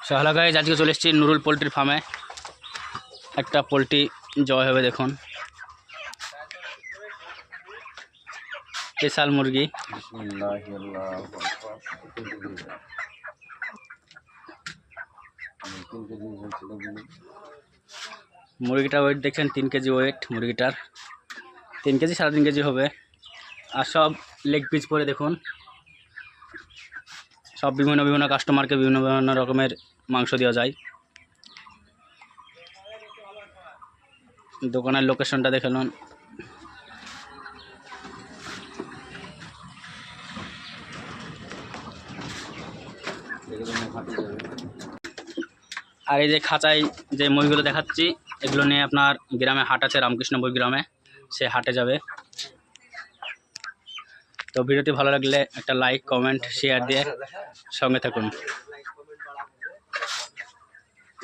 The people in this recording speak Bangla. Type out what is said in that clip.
হ্যালো গাইস, আজকে চলে এসেছি নুরুল পোলট্রি ফার্মে। একটা পোলট্রি জয় হবে, দেখুন স্পেশাল মুরগি। মুরগিটার ওয়েট দেখছেন, 3 কেজি ওয়েট মুরগিটার। 3 কেজি 3.5 কেজি হবে। আর সব লেগ পিস পরে দেখুন, সব বিভিন্ন বিভিন্ন কাস্টমারকে বিভিন্ন বিভিন্ন রকমের মাংস দেওয়া যায়। দোকানের লোকেশনটা দেখে নিন। আর এই যে খাঁচায় যে মুরগিগুলো দেখাচ্ছি, এগুলো নিয়ে আপনার গ্রামে হাট আছে, রামকৃষ্ণপুর গ্রামে, সে হাটে যাবে। তো ভিডিওটি ভালো লাগলে একটা লাইক, কমেন্ট, শেয়ার দিয়ে সঙ্গে থাকুন।